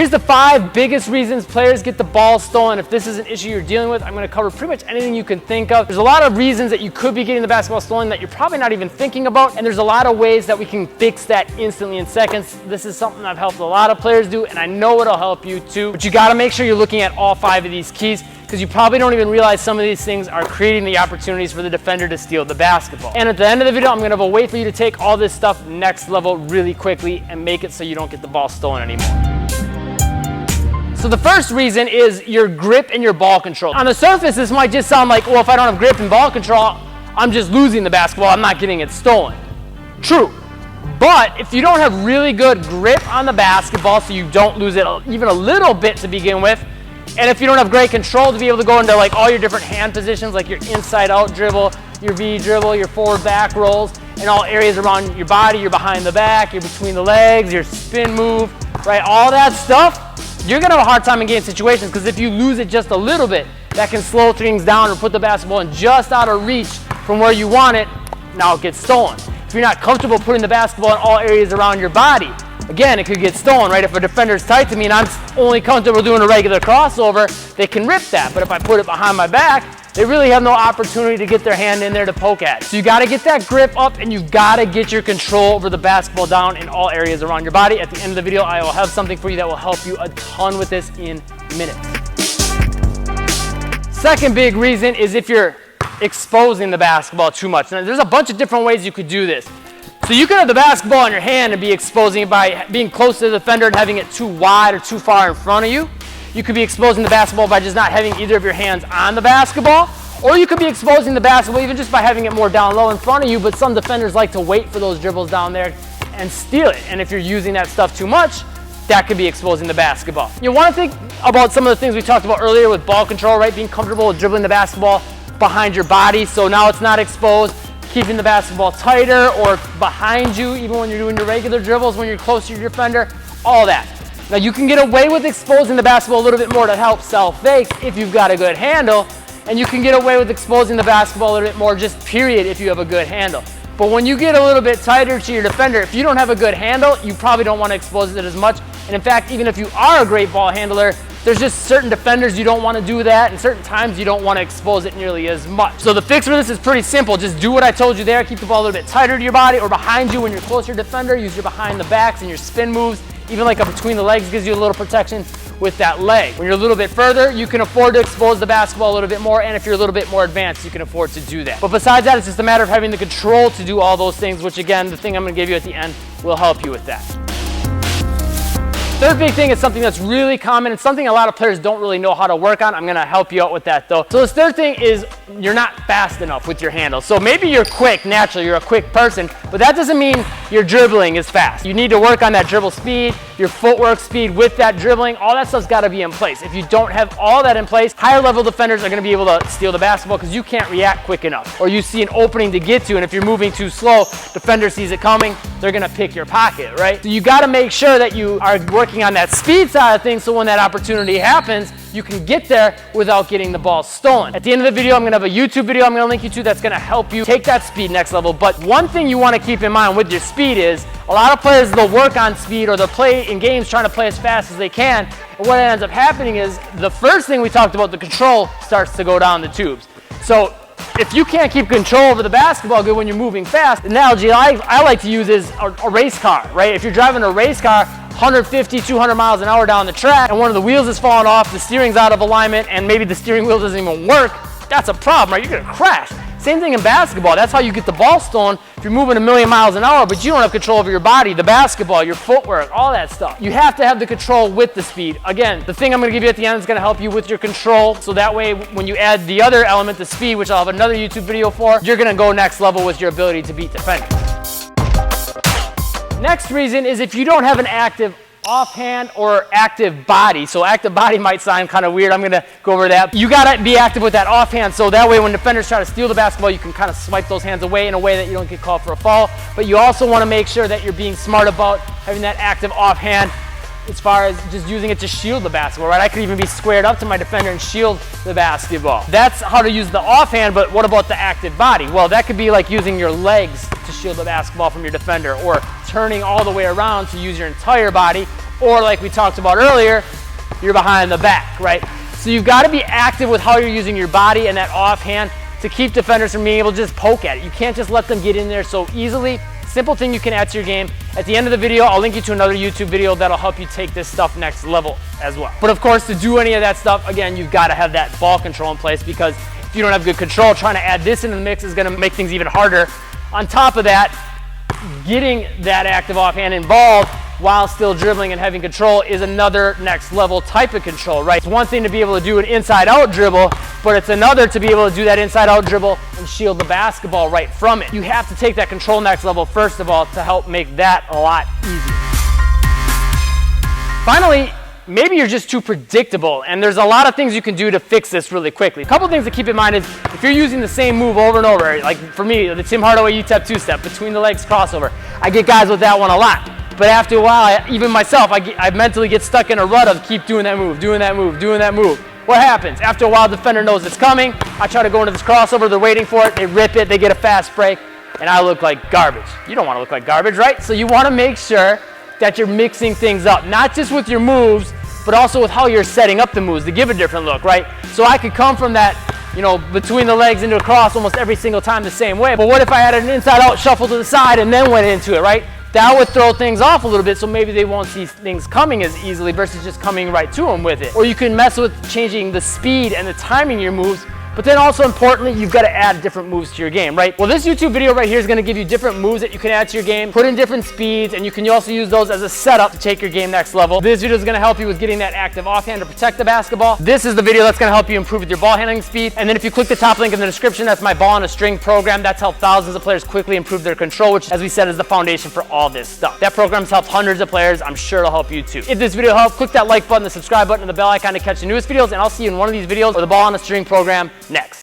Here's the 5 biggest reasons players get the ball stolen. If this is an issue you're dealing with, I'm going to cover pretty much anything you can think of. There's a lot of reasons that you could be getting the basketball stolen that you're probably not even thinking about, and there's a lot of ways that we can fix that instantly in seconds. This is something I've helped a lot of players do, and I know it'll help you too. But you got to make sure you're looking at all 5 of these keys, because you probably don't even realize some of these things are creating the opportunities for the defender to steal the basketball. And at the end of the video, I'm going to have a way for you to take all this stuff next level really quickly and make it so you don't get the ball stolen anymore. So the first reason is your grip and your ball control. On the surface, this might just sound like, well, if I don't have grip and ball control, I'm just losing the basketball, I'm not getting it stolen. True. But if you don't have really good grip on the basketball so you don't lose it even a little bit to begin with, and if you don't have great control to be able to go into like all your different hand positions, like your inside out dribble, your V dribble, your forward back rolls, and all areas around your body, your behind the back, your between the legs, your spin move, right? All that stuff, you're gonna have a hard time in game situations, because if you lose it just a little bit, that can slow things down or put the basketball in just out of reach from where you want it. Now it gets stolen. If you're not comfortable putting the basketball in all areas around your body, again, it could get stolen, right? If a defender's tight to me and I'm only comfortable doing a regular crossover, they can rip that. But if I put it behind my back, they really have no opportunity to get their hand in there to poke at it. So you gotta get that grip up, and you've gotta get your control over the basketball down in all areas around your body. At the end of the video, I will have something for you that will help you a ton with this in minutes. Second big reason is if you're exposing the basketball too much. Now, there's a bunch of different ways you could do this. So you could have the basketball in your hand and be exposing it by being close to the defender and having it too wide or too far in front of you. You could be exposing the basketball by just not having either of your hands on the basketball. Or you could be exposing the basketball even just by having it more down low in front of you, but some defenders like to wait for those dribbles down there and steal it. And if you're using that stuff too much, that could be exposing the basketball. You want to think about some of the things we talked about earlier with ball control, right? Being comfortable with dribbling the basketball behind your body, so now it's not exposed. Keeping the basketball tighter or behind you, even when you're doing your regular dribbles, when you're close to your defender, all that. Now you can get away with exposing the basketball a little bit more to help sell fakes if you've got a good handle, and you can get away with exposing the basketball a little bit more just period if you have a good handle. But when you get a little bit tighter to your defender, if you don't have a good handle, you probably don't want to expose it as much. And in fact, even if you are a great ball handler, there's just certain defenders you don't want to do that, and certain times you don't want to expose it nearly as much. So the fix for this is pretty simple. Just do what I told you there. Keep the ball a little bit tighter to your body or behind you when you're close to your defender. Use your behind the backs and your spin moves. Even like a between the legs gives you a little protection with that leg. When you're a little bit further, you can afford to expose the basketball a little bit more, and if you're a little bit more advanced, you can afford to do that. But besides that, it's just a matter of having the control to do all those things, which again, the thing I'm going to give you at the end will help you with that. Third big thing is something that's really common and something a lot of players don't really know how to work on. I'm going to help you out with that though. So this third thing is you're not fast enough with your handle. So maybe you're quick, naturally, you're a quick person, but that doesn't mean your dribbling is fast. You need to work on that dribble speed, your footwork speed with that dribbling. All that stuff's got to be in place. If you don't have all that in place, higher level defenders are going to be able to steal the basketball because you can't react quick enough. Or you see an opening to get to, and if you're moving too slow, defender sees it coming, they're going to pick your pocket, right? So you got to make sure that you are working on that speed side of things, so when that opportunity happens, you can get there without getting the ball stolen. At the end of the video, I'm going to have a YouTube video I'm going to link you to that's going to help you take that speed next level. But one thing you want to keep in mind with your speed is a lot of players, they'll work on speed or they'll play in games trying to play as fast as they can. And what ends up happening is the first thing we talked about, the control, starts to go down the tubes. So if you can't keep control over the basketball good when you're moving fast, the analogy I like to use is a race car, right? If you're driving a race car 150, 200 miles an hour down the track and one of the wheels is falling off, the steering's out of alignment, and maybe the steering wheel doesn't even work, that's a problem, right? You're gonna crash. Same thing in basketball. That's how you get the ball stolen. If you're moving 1,000,000 miles an hour, but you don't have control over your body, the basketball, your footwork, all that stuff. You have to have the control with the speed. Again, the thing I'm gonna give you at the end is gonna help you with your control. So that way, when you add the other element, the speed, which I'll have another YouTube video for, you're gonna go next level with your ability to beat defenders. Next reason is if you don't have an active offhand or active body. So active body might sound kind of weird. I'm going to go over that. You got to be active with that offhand, so that way when defenders try to steal the basketball, you can kind of swipe those hands away in a way that you don't get called for a foul. But you also want to make sure that you're being smart about having that active offhand as far as just using it to shield the basketball, right? I could even be squared up to my defender and shield the basketball. That's how to use the offhand, but what about the active body? Well, that could be like using your legs to shield the basketball from your defender, or turning all the way around to use your entire body, or like we talked about earlier, you're behind the back, right? So you've got to be active with how you're using your body and that offhand to keep defenders from being able to just poke at it. You can't just let them get in there so easily. Simple thing you can add to your game. At the end of the video, I'll link you to another YouTube video that'll help you take this stuff next level as well. But of course, to do any of that stuff, again, you've got to have that ball control in place, because if you don't have good control, trying to add this into the mix is going to make things even harder. On top of that, getting that active offhand involved while still dribbling and having control is another next level type of control, right? It's one thing to be able to do an inside out dribble, but it's another to be able to do that inside out dribble and shield the basketball right from it. You have to take that control next level first of all to help make that a lot easier. Finally, maybe you're just too predictable, and there's a lot of things you can do to fix this really quickly. A couple things to keep in mind is if you're using the same move over and over, like for me, the Tim Hardaway U-Tap two-step, between the legs crossover, I get guys with that one a lot. But after a while, even myself, I mentally get stuck in a rut of keep doing that move, doing that move, doing that move. What happens? After a while, the defender knows it's coming. I try to go into this crossover, they're waiting for it, they rip it, they get a fast break, and I look like garbage. You don't want to look like garbage, right? So you want to make sure that you're mixing things up, not just with your moves, but also with how you're setting up the moves to give a different look, right? So I could come from that, you know, between the legs into a cross almost every single time the same way. But what if I had an inside out shuffle to the side and then went into it, right? That would throw things off a little bit, so maybe they won't see things coming as easily versus just coming right to them with it. Or you can mess with changing the speed and the timing of your moves, but then also importantly, you've got to add different moves to your game, right? Well, this YouTube video right here is going to give you different moves that you can add to your game, put in different speeds, and you can also use those as a setup to take your game next level. This video is going to help you with getting that active offhand to protect the basketball. This is the video that's going to help you improve with your ball handling speed. And then if you click the top link in the description, that's my ball on a string program. That's helped thousands of players quickly improve their control, which, as we said, is the foundation for all this stuff. That program's helped hundreds of players. I'm sure it'll help you too. If this video helped, click that like button, the subscribe button, and the bell icon to catch the newest videos, and I'll see you in one of these videos or the ball on a string program next.